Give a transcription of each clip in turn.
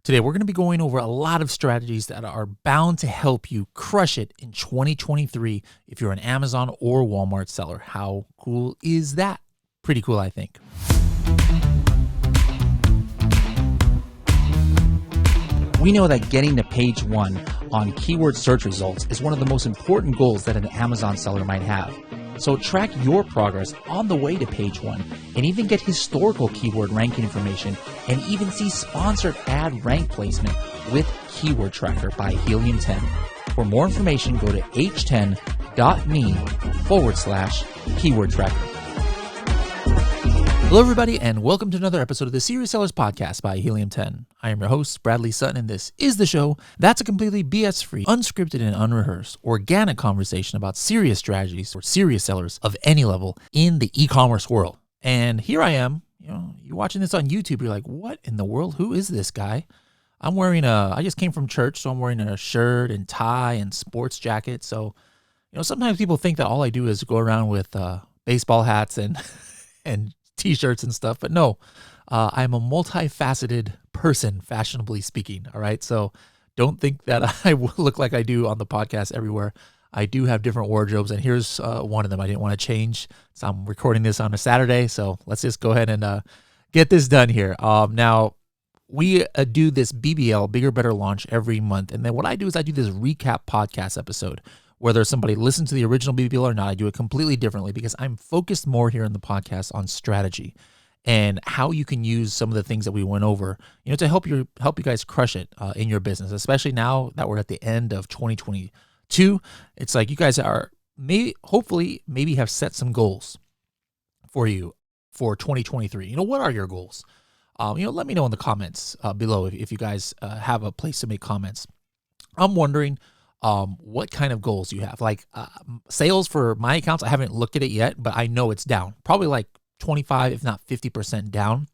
Today, we're going to be going over a lot of strategies that are bound to help you crush it in 2023 if you're an Amazon or Walmart seller. How cool is that? Pretty cool, I think. We know that getting to page 1 on keyword search results is one of the most important goals that an Amazon seller might have. So track your progress on the way to page 1 and even get historical keyword ranking information and even see sponsored ad rank placement with Keyword Tracker by Helium 10. For more information, go to h10.me/keyword tracker. Hello, everybody, and welcome to another episode of the Serious Sellers Podcast by Helium 10. I am your host, Bradley Sutton, and this is the show that's a completely BS-free, unscripted, and unrehearsed, organic conversation about serious strategies for serious sellers of any level in the e-commerce world. And here I am, you're watching this on YouTube, you're like, what in the world? Who is this guy? I just came from church, so I'm wearing a shirt and tie and sports jacket. So, sometimes people think that all I do is go around with baseball hats and t-shirts and stuff, but no, I'm a multifaceted person, fashionably speaking. All right. So don't think that I look like I do on the podcast everywhere. I do have different wardrobes, and here's one of them I didn't want to change. So I'm recording this on a Saturday. So let's just go ahead and get this done here. Now we do this BBL, Bigger, Better launch every month. And then what I do is I do this recap podcast episode. Whether somebody listens to the original BBL or not, I do it completely differently because I'm focused more here in the podcast on strategy and how you can use some of the things that we went over, to help you guys crush it in your business, especially now that we're at the end of 2022. It's like you guys are hopefully have set some goals for you for 2023. What are your goals? Let me know in the comments below if you guys have a place to make comments. I'm wondering what kind of goals you have. Like sales for my accounts, I haven't looked at it yet, but I know it's down. Probably like 25, if not 50% down.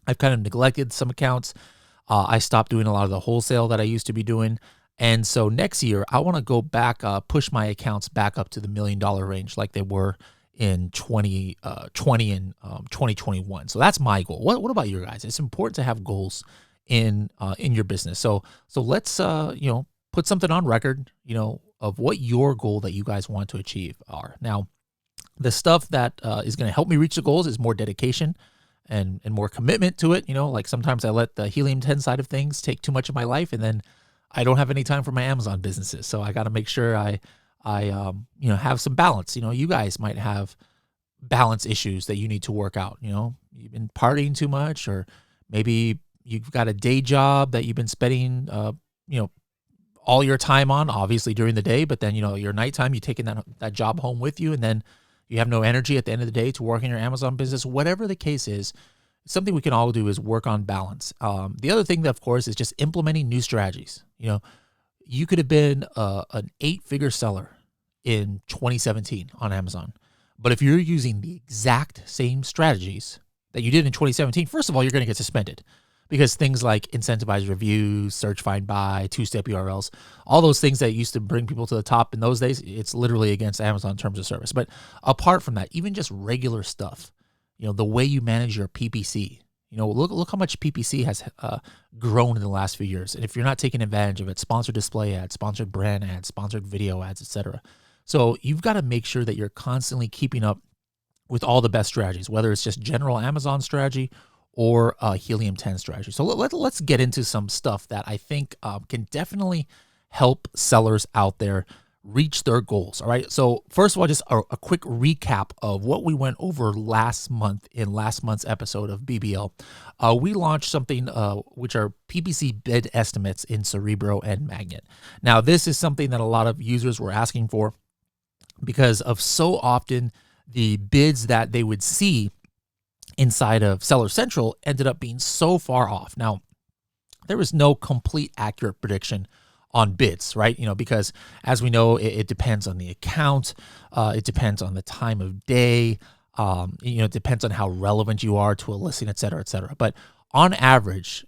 I've kind of neglected some accounts. I stopped doing a lot of the wholesale that I used to be doing. And so next year, I want to go back, push my accounts back up to the $1 million range like they were in 2020 and 2021. So that's my goal. What about you guys? It's important to have goals in your business. So let's, put something on record, of what your goal that you guys want to achieve are. Now, the stuff that is going to help me reach the goals is more dedication and more commitment to it. Like sometimes I let the Helium 10 side of things take too much of my life, and then I don't have any time for my Amazon businesses. So I got to make sure I have some balance. You guys might have balance issues that you need to work out. You've been partying too much, or maybe you've got a day job that you've been spending, all your time on, obviously during the day, but then, your nighttime, you're taking that job home with you, and then you have no energy at the end of the day to work in your Amazon business. Whatever the case is, something we can all do is work on balance. The other thing, of course, is just implementing new strategies. You could have been an 8-figure seller in 2017 on Amazon, but if you're using the exact same strategies that you did in 2017, first of all, you're going to get suspended. Because things like incentivized reviews, search, find, buy, 2-step URLs, all those things that used to bring people to the top in those days, it's literally against Amazon terms of service. But apart from that, even just regular stuff, the way you manage your PPC, look how much PPC has grown in the last few years. And if you're not taking advantage of it, sponsored display ads, sponsored brand ads, sponsored video ads, etc. So you've got to make sure that you're constantly keeping up with all the best strategies, whether it's just general Amazon strategy or a Helium 10 strategy. So let's get into some stuff that I think can definitely help sellers out there reach their goals. All right. So first of all, just a quick recap of what we went over last month in last month's episode of BBL. We launched something which are PPC bid estimates in Cerebral and Magnet. Now, this is something that a lot of users were asking for because of so often the bids that they would see inside of Seller Central ended up being so far off. Now, there was no complete accurate prediction on bids, right? Because as we know, it depends on the account. It depends on the time of day. It depends on how relevant you are to a listing, et cetera, et cetera. But on average,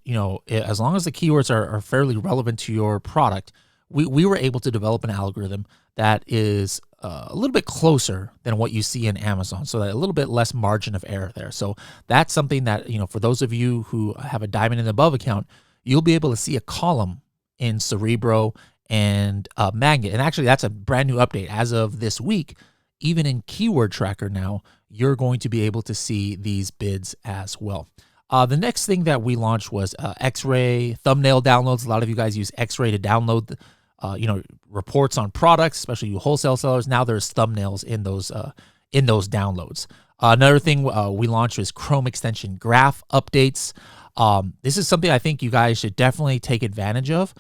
as long as the keywords are fairly relevant to your product, we were able to develop an algorithm that is a little bit closer than what you see in Amazon, so that a little bit less margin of error there. So that's something that, for those of you who have a diamond and above account, you'll be able to see a column in Cerebral and Magnet. And actually, that's a brand new update. As of this week, even in Keyword Tracker now, you're going to be able to see these bids as well. The next thing that we launched was XRay thumbnail downloads. A lot of you guys use XRay to download, reports on products, especially you wholesale sellers. Now there's thumbnails in those downloads. Another thing we launched was Chrome extension graph updates. This is something I think you guys should definitely take advantage of.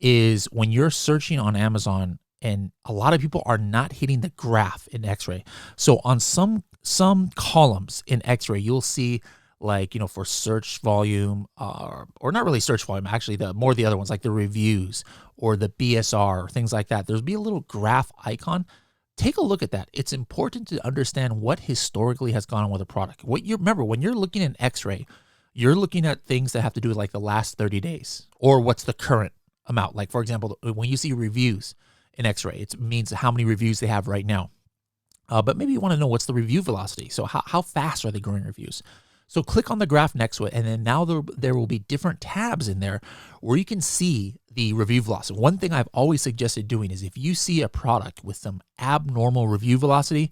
Is when you're searching on Amazon, and a lot of people are not hitting the graph in XRay. So on some columns in XRay, you'll see, like, for search volume, or not really search volume, actually the other ones, like the reviews or the BSR or things like that. There'll be a little graph icon. Take a look at that. It's important to understand what historically has gone on with a product. Remember, when you're looking at XRay, you're looking at things that have to do with like the last 30 days or what's the current amount. Like, for example, when you see reviews in XRay, it means how many reviews they have right now. But maybe you want to know what's the review velocity. So how fast are they growing reviews? So click on the graph next to it, and then now there will be different tabs in there where you can see the review velocity. One thing I've always suggested doing is if you see a product with some abnormal review velocity,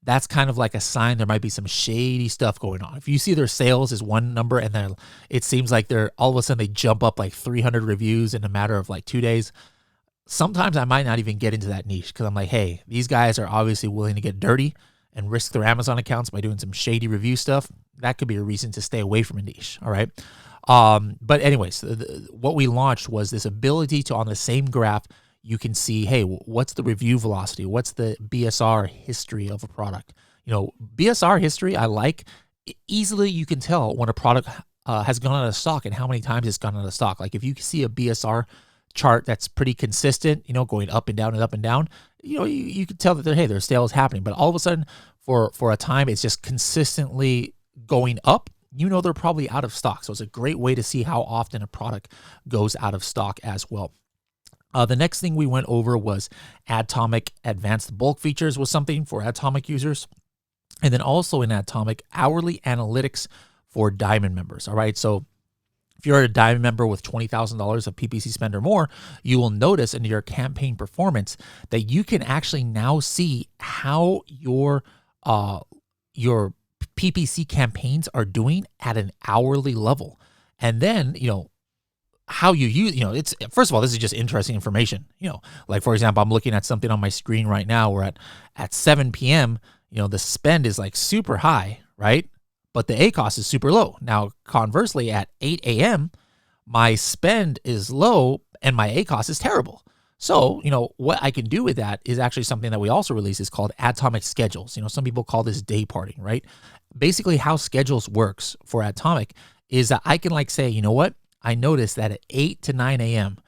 that's kind of like a sign there might be some shady stuff going on. If you see their sales is one number and then it seems like they're all of a sudden they jump up like 300 reviews in a matter of like 2 days, sometimes I might not even get into that niche because I'm like, hey, these guys are obviously willing to get dirty and risk their Amazon accounts by doing some shady review stuff. That could be a reason to stay away from a niche, all right? But anyways, what we launched was this ability to, on the same graph, you can see, hey, what's the review velocity? What's the BSR history of a product? BSR history, I like. Easily you can tell when a product has gone out of stock and how many times it's gone out of stock. Like if you see a BSR chart that's pretty consistent, going up and down and up and down, you can tell that their sale is happening. But all of a sudden, for a time, it's just consistently going up. They're probably out of stock. So it's a great way to see how often a product goes out of stock as well. The next thing we went over was Atomic Advanced Bulk Features was something for Atomic users. And then also in Atomic, hourly analytics for Diamond members. All right. So if you're a Diamond member with $20,000 of PPC spend or more, you will notice in your campaign performance that you can actually now see how your PPC campaigns are doing at an hourly level. And then, how you use, it's, first of all, this is just interesting information. Like, for example, I'm looking at something on my screen right now where at 7 p.m., the spend is like super high, right? But the ACoS is super low. Now, conversely, at 8 a.m., my spend is low and my ACoS is terrible. So, what I can do with that is actually something that we also released is called Atomic Schedules. Some people call this day parting, right? Basically, how schedules works for Atomic is that I can say, you know what? I noticed that at 8 to 9 a.m.,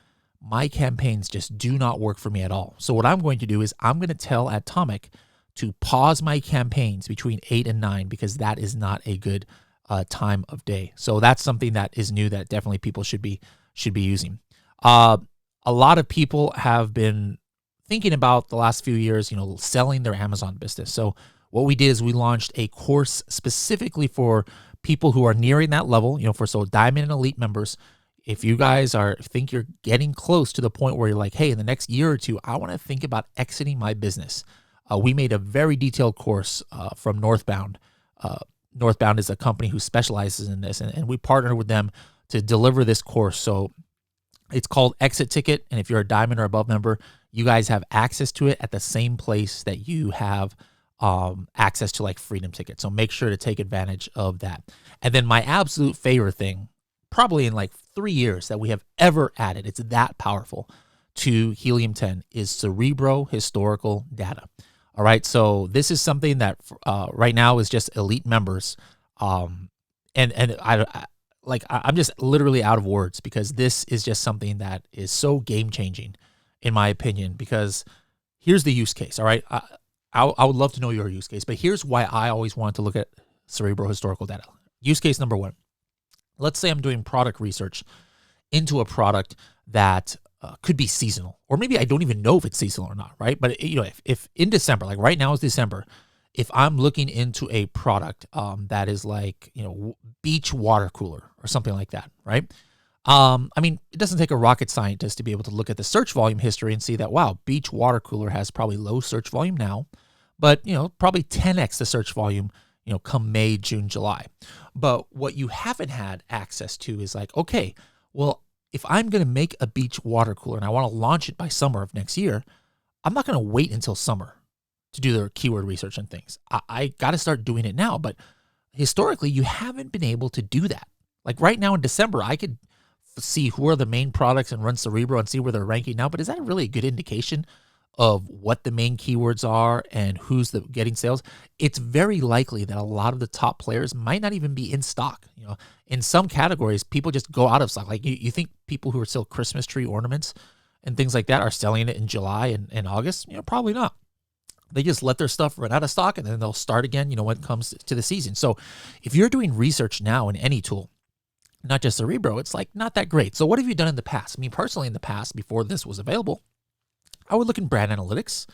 my campaigns just do not work for me at all. So what I'm going to do is I'm going to tell Atomic to pause my campaigns between 8 and 9 because that is not a good time of day. So that's something that is new that definitely people should be using. A lot of people have been thinking about the last few years, selling their Amazon business. So what we did is we launched a course specifically for people who are nearing that level, so Diamond and Elite members. If you guys think you're getting close to the point where you're like, hey, in the next year or two, I want to think about exiting my business. We made a very detailed course from Northbound. Northbound is a company who specializes in this, and we partnered with them to deliver this course. So it's called Exit Ticket, and if you're a Diamond or above member, you guys have access to it at the same place that you have access to like Freedom Ticket. So make sure to take advantage of that. And then my absolute favorite thing, probably in like 3 years that we have ever added, it's that powerful, to Helium 10 is Cerebral historical data. All right, so this is something that right now is just elite members, and I'm just literally out of words because this is just something that is so game changing, in my opinion. Because here's the use case. All right, I would love to know your use case, but here's why I always wanted to look at Cerebral historical data. Use case number one. Let's say I'm doing product research into a product that could be seasonal, or maybe I don't even know if it's seasonal or not, right? But if in December, like right now is December, if I'm looking into a product that is like beach water cooler or something like that, right? I mean, it doesn't take a rocket scientist to be able to look at the search volume history and see that, wow, beach water cooler has probably low search volume now, but, probably 10x the search volume, come May, June, July. But what you haven't had access to is like, okay, well, if I'm going to make a beach water cooler and I want to launch it by summer of next year, I'm not going to wait until summer to do the keyword research and things. I got to start doing it now. But historically, you haven't been able to do that. Like right now in December, I could see who are the main products and run Cerebral and see where they're ranking now. But is that really a good indication of what the main keywords are and who's getting sales? It's very likely that a lot of the top players might not even be in stock. In some categories, people just go out of stock. Like you think people who are still Christmas tree ornaments and things like that are selling it in July and August? Probably not. They just let their stuff run out of stock and then they'll start again, when it comes to the season. So if you're doing research now in any tool, not just Cerebro, it's like not that great. So what have you done in the past? I mean, personally in the past, before this was available, I would look in brand analytics.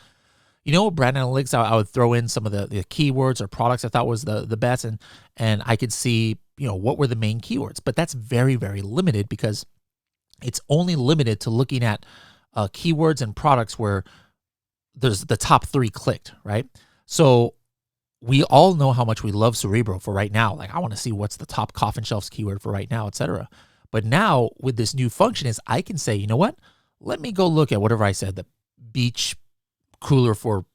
Brand analytics, I would throw in some of the keywords or products I thought was the best, and I could see, what were the main keywords. But that's very, very limited because it's only limited to looking at keywords and products where there's the top 3 clicked, right? So we all know how much we love Cerebro for right now. Like I want to see what's the top coffin shelves keyword for right now, etc. But now with this new function is I can say, you know what? Let me go look at whatever I said, the beach cooler for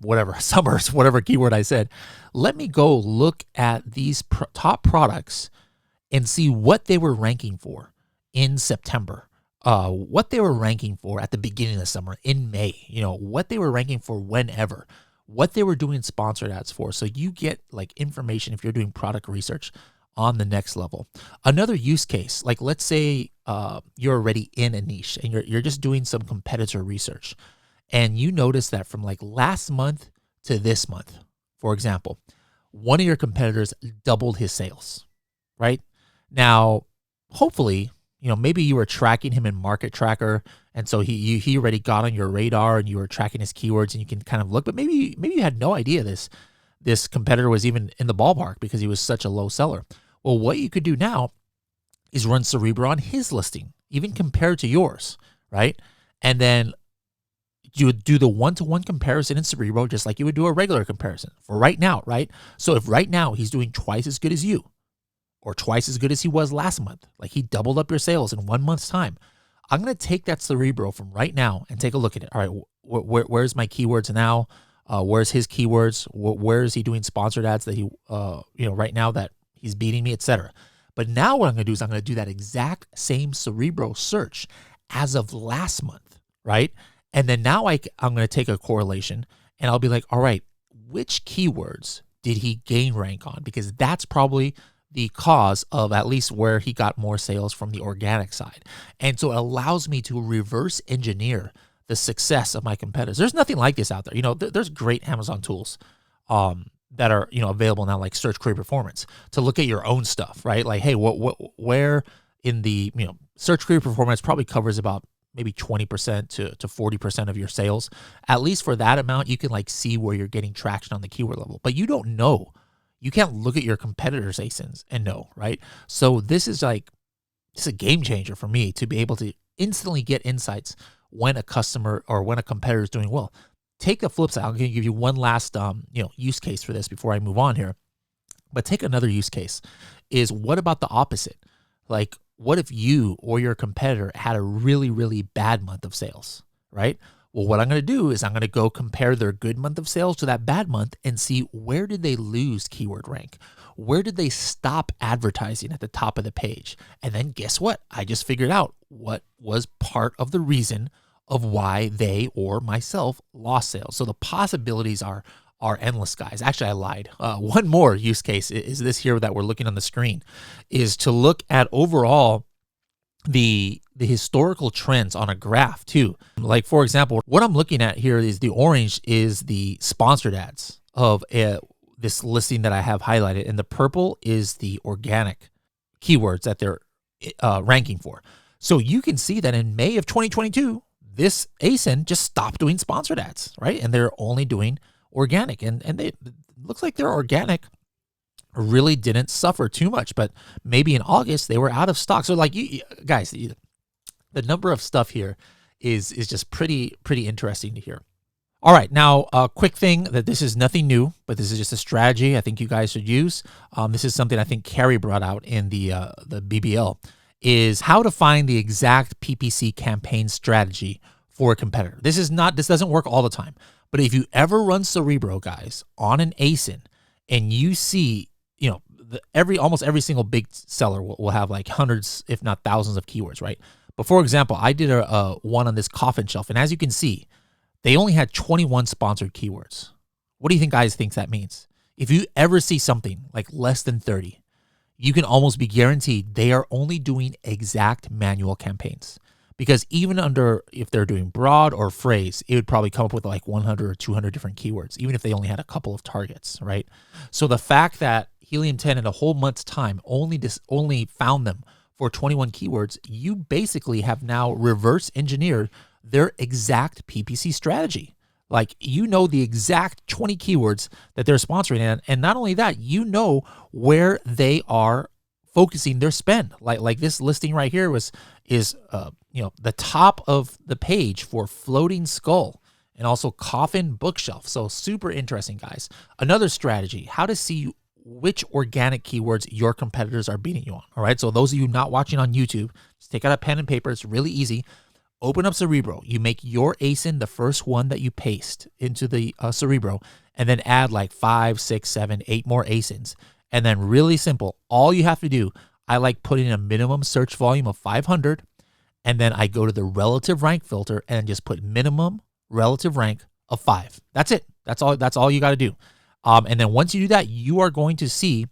whatever, summers, whatever keyword I said. Let me go look at these top products and see what they were ranking for in September, what they were ranking for at the beginning of the summer, in May, what they were ranking for whenever, what they were doing sponsored ads for. So you get like information if you're doing product research on the next level. Another use case, like let's say you're already in a niche and you're just doing some competitor research, and you notice that from like last month to this month, for example, one of your competitors doubled his sales, right? Now, hopefully, maybe you were tracking him in Market Tracker, and so he already got on your radar and you were tracking his keywords and you can kind of look, but maybe you had no idea this competitor was even in the ballpark because he was such a low seller. Well, what you could do now is run Cerebral on his listing, even compared to yours, right? And then you would do the one-to-one comparison in Cerebral just like you would do a regular comparison for right now, right? So if right now he's doing twice as good as you or twice as good as he was last month, like he doubled up your sales in 1 month's time, I'm going to take that Cerebral from right now and take a look at it. All right, where's my keywords now? Where's his keywords? Where is he doing sponsored ads that he, right now that he's beating me, etc. But now what I'm going to do is I'm going to do that exact same Cerebral search as of last month, right? And then now I'm going to take a correlation and I'll be like, all right, which keywords did he gain rank on? Because that's probably the cause of at least where he got more sales from the organic side. And so it allows me to reverse engineer the success of my competitors. There's nothing like this out there. There's great Amazon tools that are, available now, like Search Query Performance, to look at your own stuff, right? Like, hey, where in the, Search Query Performance probably covers about maybe 20% to 40% of your sales. At least for that amount, you can like see where you're getting traction on the keyword level, but you don't know. You can't look at your competitors' ASINs and know, right? So this is a game changer for me to be able to instantly get insights when a customer or when a competitor is doing well. Take the flip side. I'm going to give you one last use case for this before I move on here. But take another use case is, what about the opposite? Like, what if you or your competitor had a really, really bad month of sales, right? Well, what I'm going to do is I'm going to go compare their good month of sales to that bad month and see where did they lose keyword rank? Where did they stop advertising at the top of the page? And then guess what? I just figured out what was part of the reason of why they or myself lost sales. So the possibilities are endless, guys. Actually, I lied. One more use case is this here that we're looking on the screen, is to look at overall the historical trends on a graph too. Like, for example, what I'm looking at here is the orange is the sponsored ads of this listing that I have highlighted, and the purple is the organic keywords that they're ranking for. So you can see that in May of 2022, this ASIN just stopped doing sponsored ads, right? And they're only doing organic, and they looks like their organic really didn't suffer too much, but maybe in August they were out of stock. So like you guys, the number of stuff here is just pretty interesting to hear. All right, now a quick thing that this is nothing new, but this is just a strategy I think you guys should use. This is something I think Carrie brought out in the BBL, is how to find the exact PPC campaign strategy for a competitor. This doesn't work all the time, but if you ever run Cerebral, guys, on an ASIN, and you see, you know, almost every single big seller will have like hundreds, if not thousands of keywords, right? But for example, I did a one on this coffin shelf, and as you can see, they only had 21 sponsored keywords. What do you think guys think that means? If you ever see something like less than 30, you can almost be guaranteed they are only doing exact manual campaigns. Because even if they're doing broad or phrase, it would probably come up with like 100 or 200 different keywords, even if they only had a couple of targets, right? So the fact that Helium 10 in a whole month's time only found them for 21 keywords, you basically have now reverse engineered their exact PPC strategy. Like, you know the exact 20 keywords that they're sponsoring, and not only that, you know where they are focusing their spend. Like this listing right here is the top of the page for floating skull and also coffin bookshelf. So super interesting, guys. Another strategy, how to see which organic keywords your competitors are beating you on. All right, so those of you not watching on YouTube, just take out a pen and paper. It's really easy. Open up Cerebral. You make your ASIN the first one that you paste into the Cerebral, and then add like 5, 6, 7, 8 more ASINs. And then really simple, all you have to do, I like putting a minimum search volume of 500, and then I go to the relative rank filter and just put minimum relative rank of 5. That's it. That's all you got to do. And then once you do that, you are going to see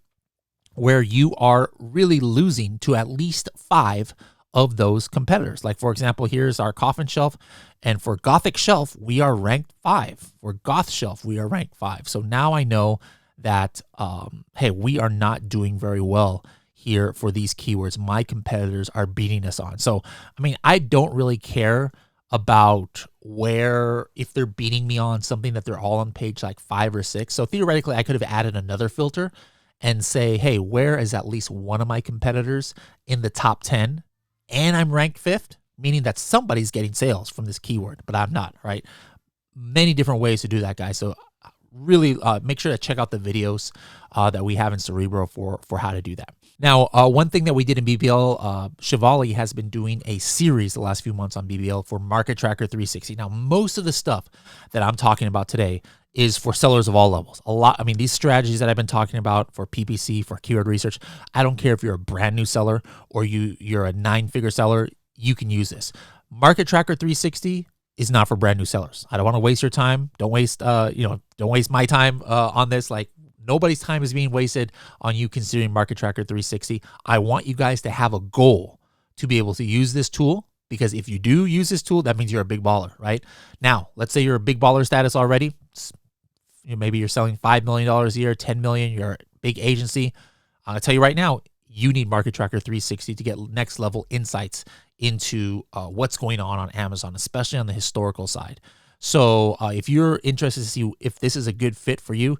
where you are really losing to at least 5 of those competitors. Like, for example, here's our coffin shelf, and for Gothic shelf, we are ranked 5. For Goth shelf, we are ranked 5. So now I know that, hey, we are not doing very well here for these keywords. My competitors are beating us on. So, I mean, I don't really care about if they're beating me on something that they're all on page like 5 or 6. So theoretically, I could have added another filter and say, hey, where is at least one of my competitors in the top 10? And I'm ranked 5th, meaning that somebody's getting sales from this keyword, but I'm not, right? Many different ways to do that, guys. So really make sure to check out the videos that we have in Cerebral for how to do that. Now, one thing that we did in BBL, Shivali has been doing a series the last few months on BBL for Market Tracker 360. Now, most of the stuff that I'm talking about today is for sellers of all levels. These strategies that I've been talking about for PPC, for keyword research, I don't care if you're a brand new seller or you're a 9-figure seller, you can use this. Market Tracker 360 is not for brand new sellers. I don't want to waste your time. Don't waste my time on this. Like, nobody's time is being wasted on you considering Market Tracker 360. I want you guys to have a goal to be able to use this tool, because if you do use this tool, that means you're a big baller, right? Now, let's say you're a big baller status already. Maybe you're selling $5 million a year, $10 million, you're a big agency. I'll tell you right now, you need Market Tracker 360 to get next level insights into what's going on Amazon, especially on the historical side. So if you're interested to see if this is a good fit for you,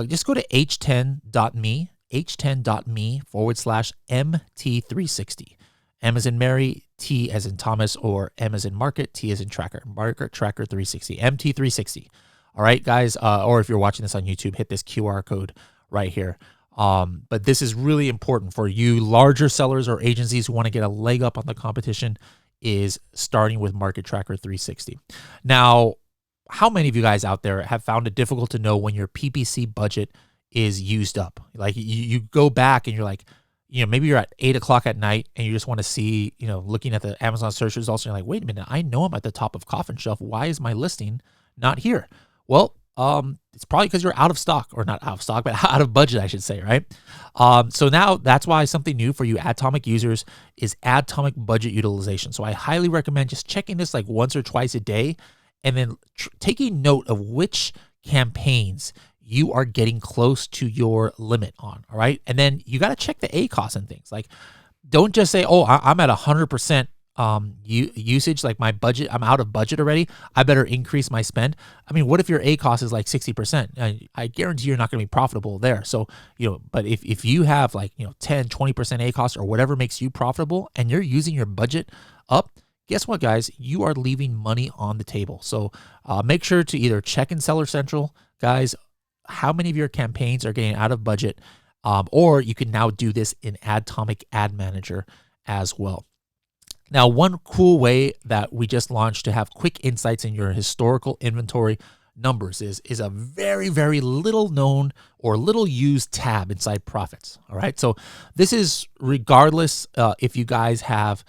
just go to h10.me, h10.me/MT360. M as in Mary, T as in Thomas, or M as in Market, T as in Tracker. Market Tracker 360, MT360. All right, guys, or if you're watching this on YouTube, hit this QR code right here. But this is really important for you larger sellers or agencies who want to get a leg up on the competition, is starting with Market Tracker 360. Now, how many of you guys out there have found it difficult to know when your PPC budget is used up? Like, you go back and you're like, maybe you're at 8 o'clock at night and you just want to see, looking at the Amazon search results, and you're like, wait a minute, I know I'm at the top of coffin shelf. Why is my listing not here? Well, it's probably because you're out of stock, or not out of stock, but out of budget, I should say, right? So now that's why something new for you Atomic users is Atomic budget utilization. So I highly recommend just checking this like once or twice a day, and then taking note of which campaigns you are getting close to your limit on, all right? And then you got to check the ACoS and things. Like, don't just say, oh, I'm at 100% usage, like my budget, I'm out of budget already, I better increase my spend. I mean, what if your ACOS is like 60%? I guarantee you're not going to be profitable there. So, but if you have like, 10, 20% ACOS or whatever makes you profitable and you're using your budget up, guess what, guys? You are leaving money on the table. So make sure to either check in Seller Central, guys, how many of your campaigns are getting out of budget, or you can now do this in Adtomic Ad Manager as well. Now, one cool way that we just launched to have quick insights in your historical inventory numbers is a very, very little known or little used tab inside Profits. All right. So this is regardless if you guys have,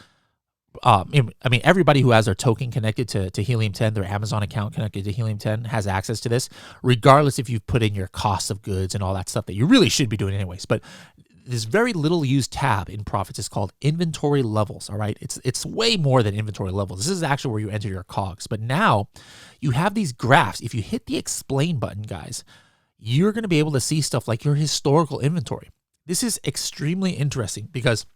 everybody who has their token connected to Helium 10, their Amazon account connected to Helium 10 has access to this, regardless if you've put in your costs of goods and all that stuff that you really should be doing anyways. But this very little used tab in Profits is called inventory levels. All right. It's way more than inventory levels. This is actually where you enter your COGS. But now you have these graphs. If you hit the explain button, guys, you're going to be able to see stuff like your historical inventory. This is extremely interesting because,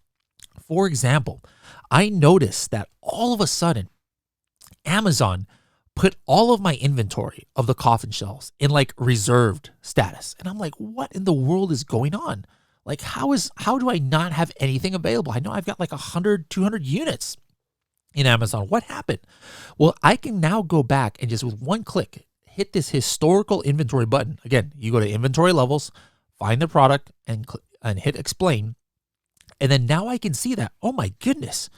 for example, I noticed that all of a sudden Amazon put all of my inventory of the coffin shells in like reserved status. And I'm like, what in the world is going on? Like, how do I not have anything available? I know I've got like 100, 200 units in Amazon. What happened? Well, I can now go back and just with one click, hit this historical inventory button. Again, you go to inventory levels, find the product and hit explain. And then now I can see that, oh my goodness,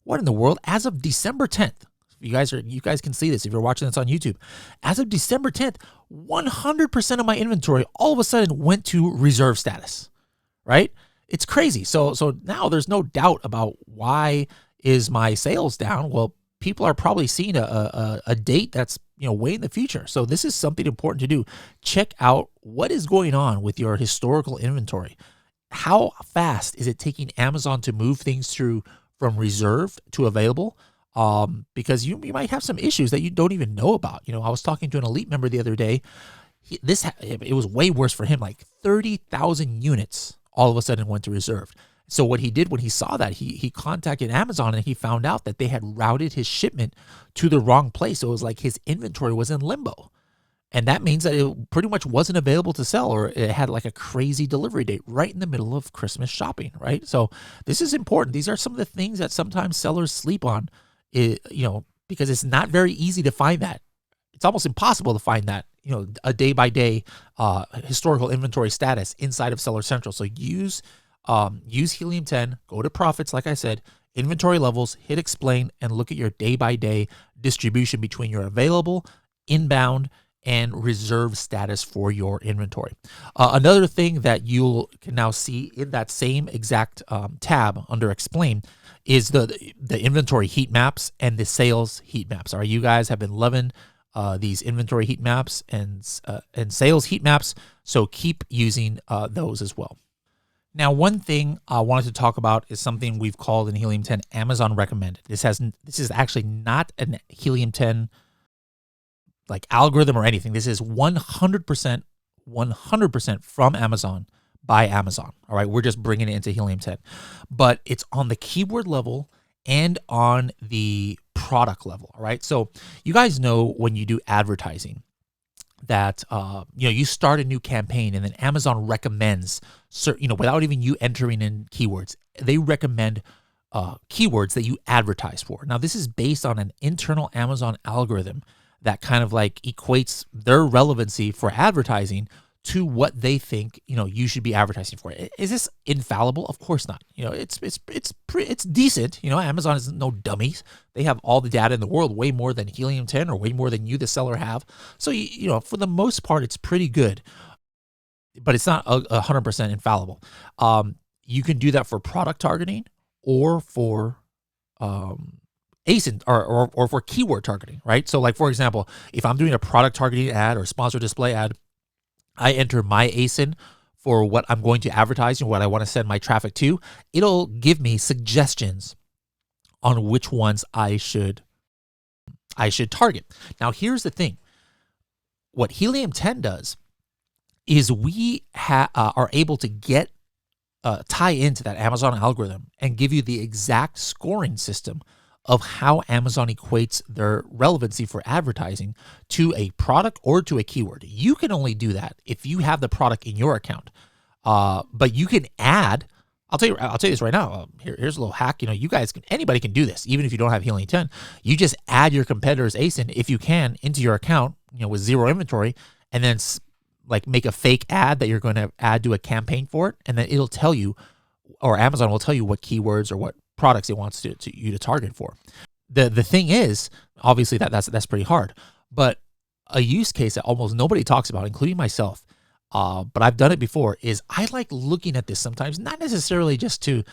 what in the world? As of December 10th, you guys can see this if you're watching this on YouTube. As of December 10th, 100% of my inventory all of a sudden went to reserve status. Right? It's crazy. So now there's no doubt about why is my sales down. Well, people are probably seeing a date that's way in the future. So this is something important to do. Check out what is going on with your historical inventory. How fast is it taking Amazon to move things through from reserved to available? Because you might have some issues that you don't even know about. I was talking to an Elite member the other day. It was way worse for him. Like 30,000 units all of a sudden went to reserved. So what he did when he saw that, he contacted Amazon and he found out that they had routed his shipment to the wrong place. So it was like his inventory was in limbo. And that means that it pretty much wasn't available to sell, or it had like a crazy delivery date right in the middle of Christmas shopping, right? So this is important. These are some of the things that sometimes sellers sleep on, because it's not very easy to find that. It's almost impossible to find that, a day-by-day historical inventory status inside of Seller Central. So use Helium 10, go to Profits, like I said, inventory levels, hit explain, and look at your day-by-day distribution between your available, inbound, and reserve status for your inventory. Another thing that you can now see in that same exact tab under explain is the inventory heat maps and the sales heat maps. All right, you guys have been loving these inventory heat maps and sales heat maps, so keep using those as well. Now, one thing I wanted to talk about is something we've called in Helium 10 Amazon recommended. This is actually not an Helium 10 like algorithm or anything. This is 100% from Amazon by Amazon. All right, we're just bringing it into Helium 10, but it's on the keyword level and on the product level. All right, so you guys know when you do advertising that you start a new campaign and then Amazon recommends certain, without even you entering in keywords, they recommend keywords that you advertise for. Now, this is based on an internal Amazon algorithm that kind of like equates their relevancy for advertising to what they think, you should be advertising for. Is this infallible? Of course not. It's decent. Amazon is no dummies. They have all the data in the world, way more than Helium 10 or way more than you, the seller, have. So, for the most part, it's pretty good, but it's not 100% infallible. You can do that for product targeting or for, ASIN or for keyword targeting, right? So like, for example, if I'm doing a product targeting ad or sponsored display ad, I enter my ASIN for what I'm going to advertise and what I want to send my traffic to. It'll give me suggestions on which ones I should target. Now, here's the thing. What Helium 10 does is we are able to tie into that Amazon algorithm and give you the exact scoring system of how Amazon equates their relevancy for advertising to a product or to a keyword. You can only do that if you have the product in your account. But you can add. I'll tell you this right now. Here's a little hack. You guys anybody can do this, even if you don't have Helium 10. You just add your competitor's ASIN, if you can, into your account, with zero inventory, and then like make a fake ad that you're going to add to a campaign for it, and then it'll tell you, or Amazon will tell you what keywords or what products it wants you to target for. The thing is, obviously that's pretty hard, but a use case that almost nobody talks about, including myself, but I've done it before, is I like looking at this sometimes, not necessarily just to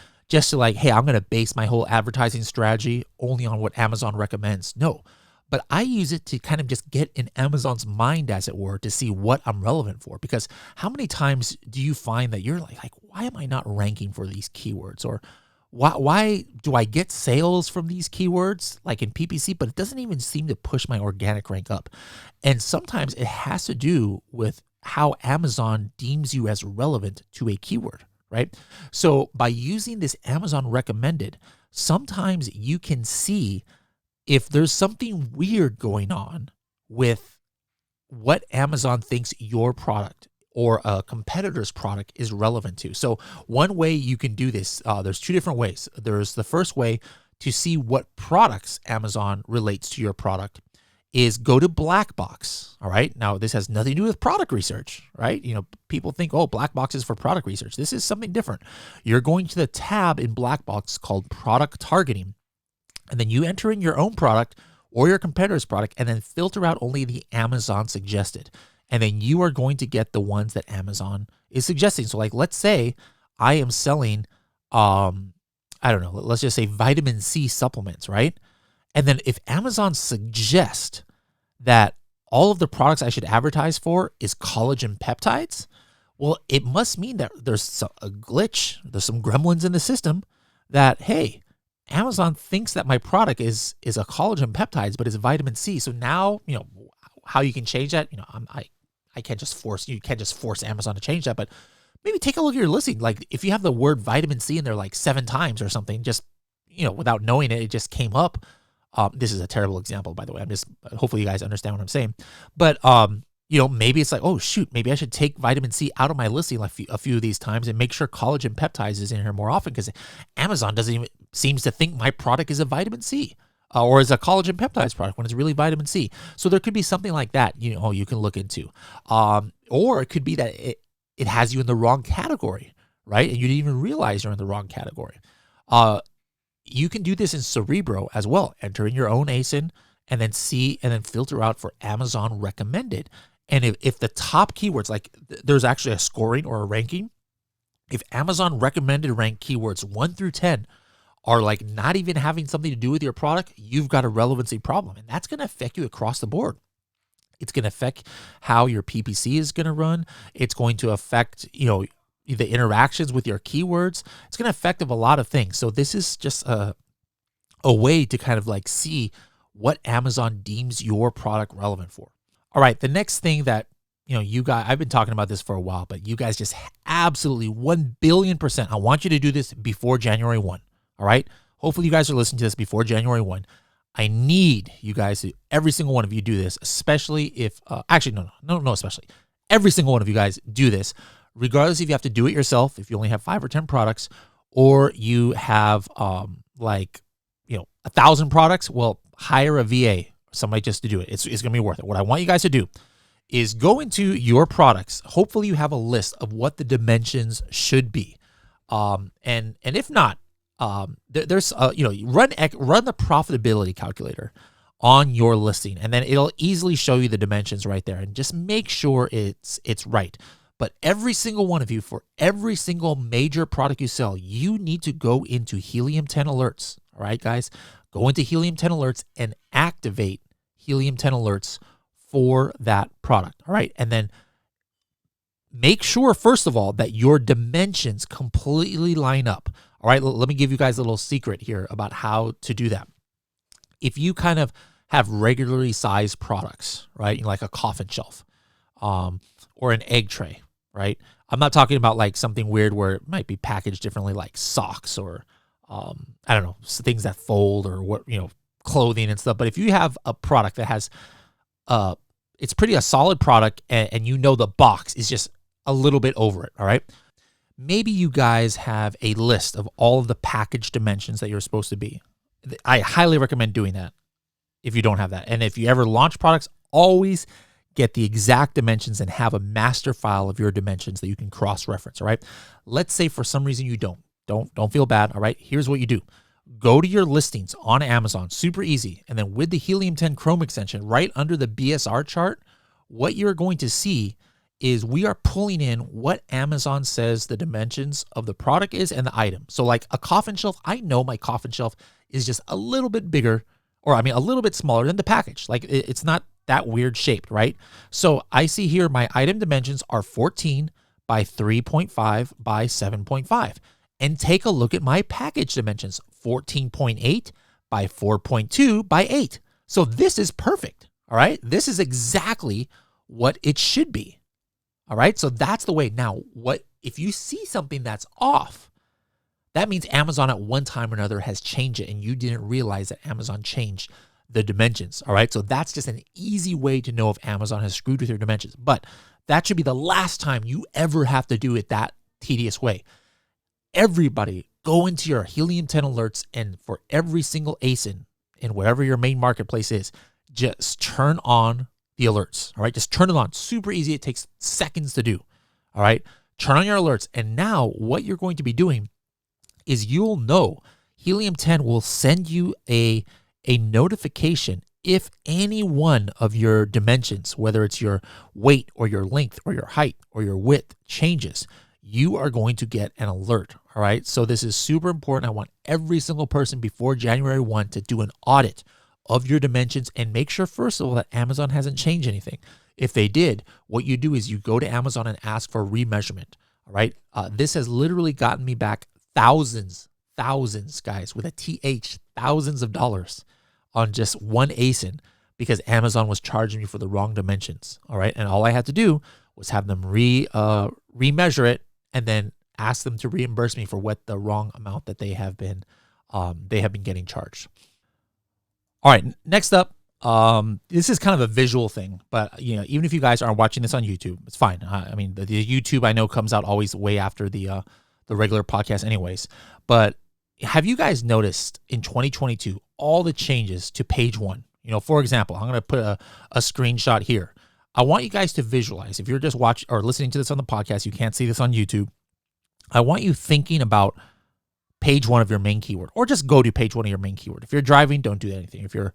like, hey, I'm going to base my whole advertising strategy only on what Amazon recommends. No, but I use it to kind of just get in Amazon's mind, as it were, to see what I'm relevant for. Because how many times do you find that you're like, why am I not ranking for these keywords? Or why do I get sales from these keywords like in PPC, but it doesn't even seem to push my organic rank up? And sometimes it has to do with how Amazon deems you as relevant to a keyword, right? So by using this Amazon recommended, sometimes you can see if there's something weird going on with what Amazon thinks your product or a competitor's product is relevant to. So one way you can do this, there's two different ways. There's the first way to see what products Amazon relates to your product is go to Black Box. All right. Now, this has nothing to do with product research, right? People think, oh, Black Box is for product research. This is something different. You're going to the tab in Black Box called Product Targeting, and then you enter in your own product or your competitor's product, and then filter out only the Amazon suggested. And then you are going to get the ones that Amazon is suggesting. So like, let's say I am selling, I don't know, let's just say vitamin C supplements, right? And then if Amazon suggests that all of the products I should advertise for is collagen peptides, well, it must mean that there's a glitch, there's some gremlins in the system that, hey, Amazon thinks that my product is a collagen peptides, but it's vitamin C. So now, how you can change that, I can't just force, you can't just force Amazon to change that, but maybe take a look at your listing. Like if you have the word vitamin C in there like 7 times or something, just, without knowing it, it just came up. This is a terrible example, by the way. Hopefully you guys understand what I'm saying. But, maybe it's like, oh shoot, maybe I should take vitamin C out of my listing like a few of these times and make sure collagen peptides is in here more often, because Amazon doesn't even seems to think my product is a vitamin C or is a collagen peptides product when it's really vitamin C. So there could be something like that, you can look into. Or it could be that it has you in the wrong category, right? And you didn't even realize you're in the wrong category. You can do this in Cerebral as well. Enter in your own ASIN and then filter out for Amazon recommended. And if the top keywords, like there's actually a scoring or a ranking, if Amazon recommended rank keywords 1 through 10 are like not even having something to do with your product, you've got a relevancy problem. And that's going to affect you across the board. It's going to affect how your PPC is going to run. It's going to affect, the interactions with your keywords. It's going to affect a lot of things. So this is just a way to kind of like see what Amazon deems your product relevant for. All right. The next thing that, you guys, I've been talking about this for a while, but you guys just absolutely 1,000,000,000%. I want you to do this before January 1. All right. Hopefully you guys are listening to this before January 1. I need you guys to, every single one of you do this, especially if, especially every single one of you guys do this, regardless if you have to do it yourself, if you only have 5 or 10 products, or you have 1,000 products, well, hire a VA, somebody just to do it. It's going to be worth it. What I want you guys to do is go into your products. Hopefully you have a list of what the dimensions should be. And if not, there's run the profitability calculator on your listing, and then it'll easily show you the dimensions right there, and just make sure it's right. But every single one of you, for every single major product you sell, you need to go into Helium 10 alerts. All right, guys, go into Helium 10 alerts and activate Helium 10 alerts for that product. All right. And then make sure, first of all, that your dimensions completely line up. All right. Let me give you guys a little secret here about how to do that. If you kind of have regularly sized products, right, like a coffin shelf, or an egg tray, right? I'm not talking about like something weird where it might be packaged differently, like socks or I don't know, things that fold or what, clothing and stuff. But if you have a product that has, it's a solid product and the box is just a little bit over it. All right. Maybe you guys have a list of all of the package dimensions that you're supposed to be. I highly recommend doing that if you don't have that. And if you ever launch products, always get the exact dimensions and have a master file of your dimensions that you can cross-reference, all right? Let's say for some reason you don't feel bad, all right? Here's what you do. Go to your listings on Amazon, super easy. And then with the Helium 10 Chrome extension, right under the BSR chart, what you're going to see is we are pulling in what Amazon says the dimensions of the product is and the item. So like a coffin shelf, I know my coffin shelf is just a little bit bigger, a little bit smaller than the package. Like it's not that weird shaped, right? So I see here my item dimensions are 14 by 3.5 by 7.5. And take a look at my package dimensions, 14.8 by 4.2 by 8. So this is perfect, all right? This is exactly what it should be. All right, so that's the way. Now, what if you see something that's off? That means Amazon at one time or another has changed it and you didn't realize that Amazon changed the dimensions. All right, so that's just an easy way to know if Amazon has screwed with your dimensions. But that should be the last time you ever have to do it that tedious way. Everybody go into your Helium 10 alerts, and for every single ASIN in wherever your main marketplace is, just turn on the alerts, all right? Just turn it on. Super easy. It takes seconds to do, all right? Turn on your alerts. And now what you're going to be doing is you'll know Helium 10 will send you a notification if any one of your dimensions, whether it's your weight or your length or your height or your width changes, you are going to get an alert, all right? So this is super important. I want every single person before January 1 to do an audit of your dimensions and make sure, first of all, that Amazon hasn't changed anything. If they did, what you do is you go to Amazon and ask for remeasurement, all right? This has literally gotten me back thousands, guys, with a TH, thousands of dollars on just one ASIN because Amazon was charging me for the wrong dimensions, all right? And all I had to do was have them remeasure it and then ask them to reimburse me for what the wrong amount that they have been getting charged. All right, next up, this is kind of a visual thing, but even if you guys aren't watching this on YouTube, it's fine. I mean, the YouTube I know comes out always way after the regular podcast, anyways. But have you guys noticed in 2022 all the changes to page one? For example, I'm going to put a screenshot here. I want you guys to visualize. If you're just watching or listening to this on the podcast, you can't see this on YouTube. I want you thinking about page one of your main keyword, or just go to page one of your main keyword. If you're driving, don't do anything. If you're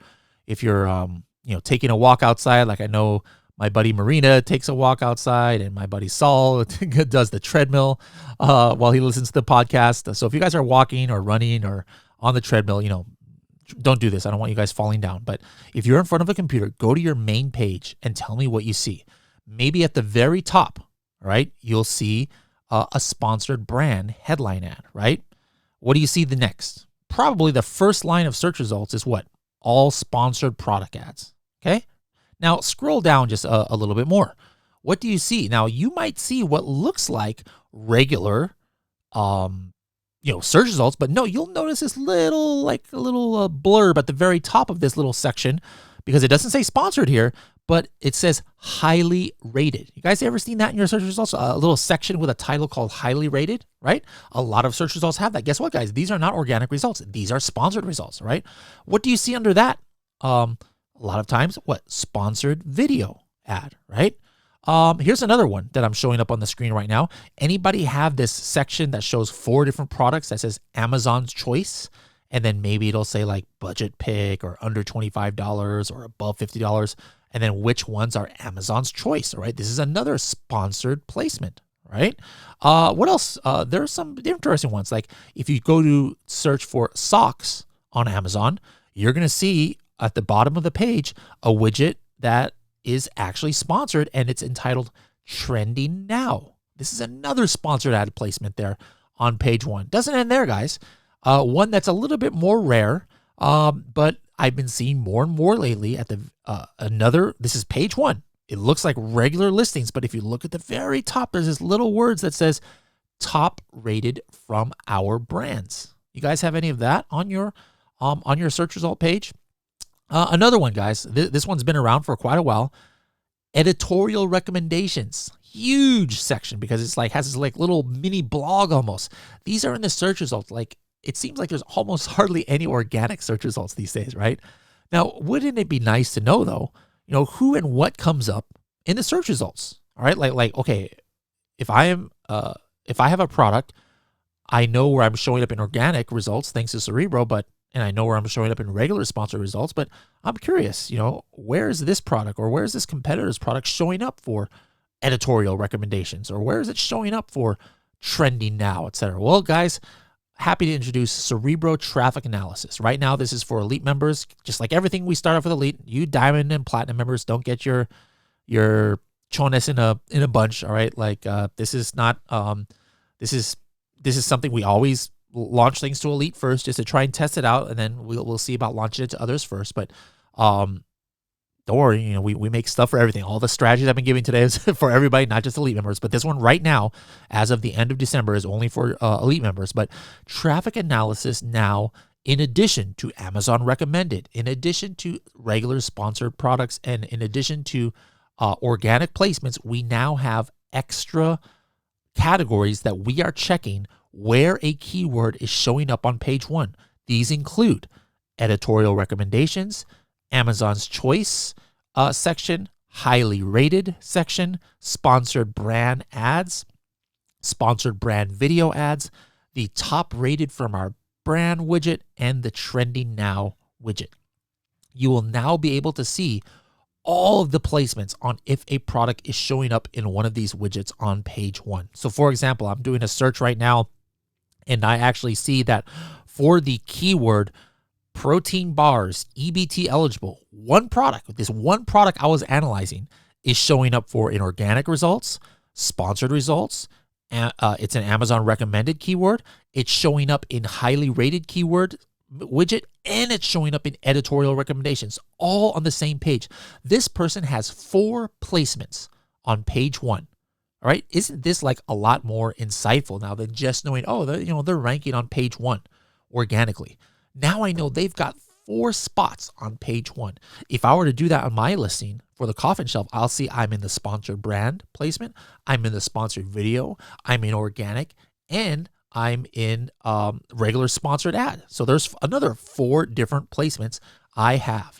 taking a walk outside, like I know my buddy Marina takes a walk outside, and my buddy Saul does the treadmill while he listens to the podcast. So if you guys are walking or running or on the treadmill, don't do this. I don't want you guys falling down. But if you're in front of a computer, go to your main page and tell me what you see. Maybe at the very top, right, you'll see a sponsored brand headline ad, right? What do you see the next? Probably the first line of search results is what? All sponsored product ads, okay? Now scroll down just a little bit more. What do you see? Now you might see what looks like regular, search results, but no, you'll notice this little blurb at the very top of this little section because it doesn't say sponsored here, but it says highly rated. You guys ever seen that in your search results? A little section with a title called highly rated, right? A lot of search results have that. Guess what, guys? These are not organic results. These are sponsored results, right? What do you see under that? A lot of times, what? Sponsored video ad, right? Here's another one that I'm showing up on the screen right now. Anybody have this section that shows 4 different products that says Amazon's Choice? And then maybe it'll say like budget pick or under $25 or above $50. And then which ones are Amazon's Choice, all right? This is another sponsored placement, right? What else? There are some interesting ones. Like if you go to search for socks on Amazon, you're going to see at the bottom of the page a widget that is actually sponsored, and it's entitled Trending Now. This is another sponsored ad placement there on page one. Doesn't end there, guys. One that's a little bit more rare, but I've been seeing more and more lately at this is page one. It looks like regular listings, but if you look at the very top, there's this little words that says top rated from our brands. You guys have any of that on your search result page? Another one, guys. This one's been around for quite a while. Editorial recommendations. Huge section because it's like has this like little mini blog almost. These are in the search results. Like it seems like there's almost hardly any organic search results these days, right? Now, wouldn't it be nice to know though, who and what comes up in the search results? All right, like okay, if I have a product, I know where I'm showing up in organic results thanks to Cerebral, and I know where I'm showing up in regular sponsored results, but I'm curious, where is this product or where is this competitor's product showing up for editorial recommendations, or where is it showing up for trending now, etc. Well, guys, happy to introduce Cerebral Traffic Analysis. Right now, this is for Elite members. Just like everything we start off with Elite, you Diamond and Platinum members don't get your chones in a bunch. All right, like this is not this is something we always launch things to Elite first, just to try and test it out, and then we'll see about launching it to others first. But don't worry, we make stuff for everything. All the strategies I've been giving today is for everybody, not just Elite members. But this one right now, as of the end of December, is only for Elite members. But traffic analysis now, in addition to Amazon recommended, in addition to regular sponsored products, and in addition to organic placements, we now have extra categories that we are checking where a keyword is showing up on page 1. These include editorial recommendations, Amazon's choice section, highly rated section, sponsored brand ads, sponsored brand video ads, the top rated from our brand widget, and the trending now widget. You will now be able to see all of the placements on if a product is showing up in one of these widgets on page 1. So for example, I'm doing a search right now, and I actually see that for the keyword protein bars, EBT eligible, this one product I was analyzing is showing up for in organic results, sponsored results. It's an Amazon recommended keyword. It's showing up in highly rated keyword widget, and it's showing up in editorial recommendations, all on the same page. This person has 4 placements on page 1. All right, isn't this like a lot more insightful now than just knowing, they're ranking on page 1 organically? Now I know they've got 4 spots on page 1. If I were to do that on my listing for the coffin shelf, I'll see I'm in the sponsored brand placement, I'm in the sponsored video, I'm in organic, and I'm in regular sponsored ad. So there's another 4 different placements I have.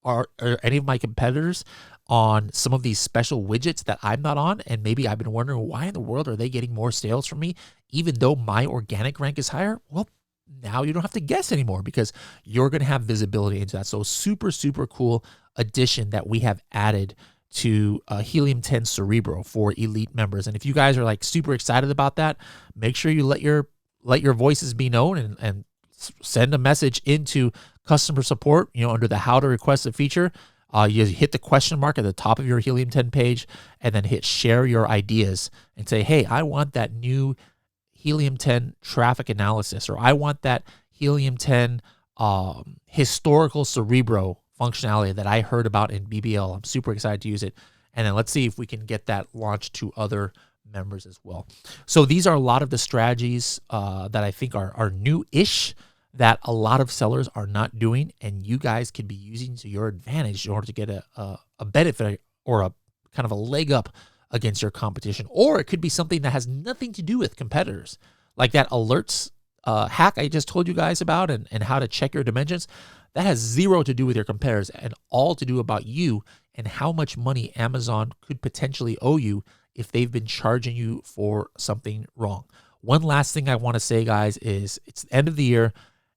Are any of my competitors on some of these special widgets that I'm not on? And maybe I've been wondering, why in the world are they getting more sales from me, even though my organic rank is higher? Well, now you don't have to guess anymore because you're going to have visibility into that. So super, super cool addition that we have added to Helium 10 Cerebral for Elite members. And if you guys are like super excited about that, make sure you let your voices be known and send a message into customer support, under the how to request a feature. You hit the question mark at the top of your Helium 10 page and then hit share your ideas and say, hey, I want that new Helium 10 traffic analysis, or I want that Helium 10 historical Cerebral functionality that I heard about in BBL. I'm super excited to use it. And then let's see if we can get that launched to other members as well. So these are a lot of the strategies that I think are new-ish that a lot of sellers are not doing, and you guys can be using to your advantage in order to get a benefit or a kind of a leg up against your competition. Or it could be something that has nothing to do with competitors, like that alerts hack I just told you guys about and how to check your dimensions. That has zero to do with your competitors and all to do about you and how much money Amazon could potentially owe you if they've been charging you for something wrong. One last thing I want to say, guys, is it's the end of the year.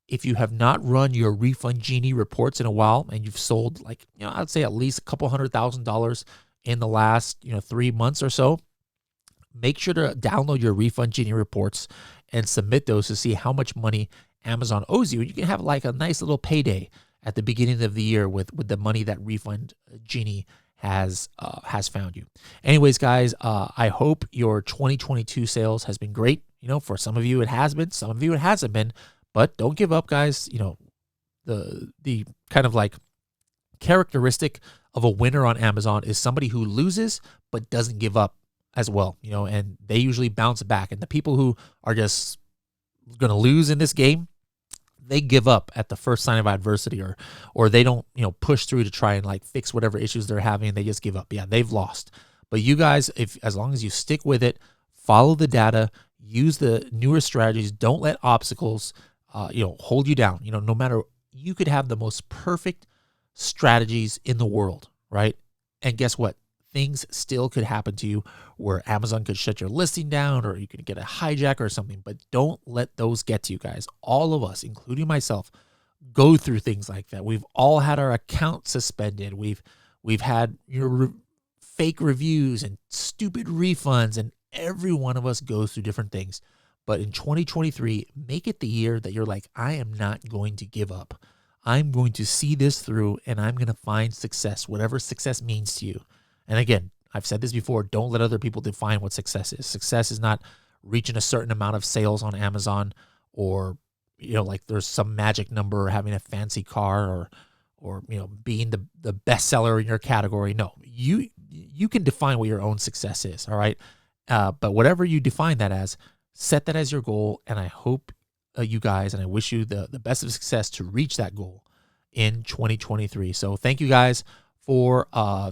If you have not run your Refund Genie reports in a while and you've sold I'd say at least a couple $100,000 in the last 3 months or so, make sure to download your Refund Genie reports and submit those to see how much money Amazon owes you. You can have like a nice little payday at the beginning of the year with the money that Refund Genie has found you. Anyways, guys, I hope your 2022 sales has been great. For some of you it has been, some of you it hasn't been, but don't give up, guys. The kind of like characteristic of a winner on Amazon is somebody who loses but doesn't give up as well, and they usually bounce back. And the people who are just going to lose in this game, they give up at the first sign of adversity, or they don't, push through to try and like fix whatever issues they're having. They just give up. Yeah, they've lost. But you guys, as long as you stick with it, follow the data, use the newer strategies, don't let obstacles, hold you down. No matter, you could have the most perfect strategies in the world, right? And guess what? Things still could happen to you where Amazon could shut your listing down, or you could get a hijacker or something, but don't let those get to you guys. All of us, including myself, go through things like that. We've all had our accounts suspended. We've had fake reviews and stupid refunds, and every one of us goes through different things. But in 2023, make it the year that you're like, I am not going to give up. I'm going to see this through, and I'm going to find success, whatever success means to you. And again, I've said this before, don't let other people define what success is. Success is not reaching a certain amount of sales on Amazon, or, like there's some magic number, or having a fancy car, or being the best seller in your category. No, you can define what your own success is, all right? But whatever you define that as, set that as your goal, and I hope you guys, and I wish you the best of success to reach that goal in 2023. So thank you guys for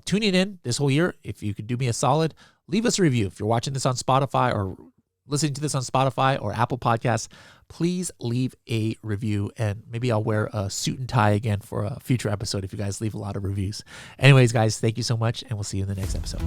tuning in this whole year. If you could do me a solid, leave us a review. If you're watching this on Spotify or listening to this on Spotify or Apple Podcasts, please leave a review, and maybe I'll wear a suit and tie again for a future episode if you guys leave a lot of reviews. Anyways, guys, thank you so much, and we'll see you in the next episode.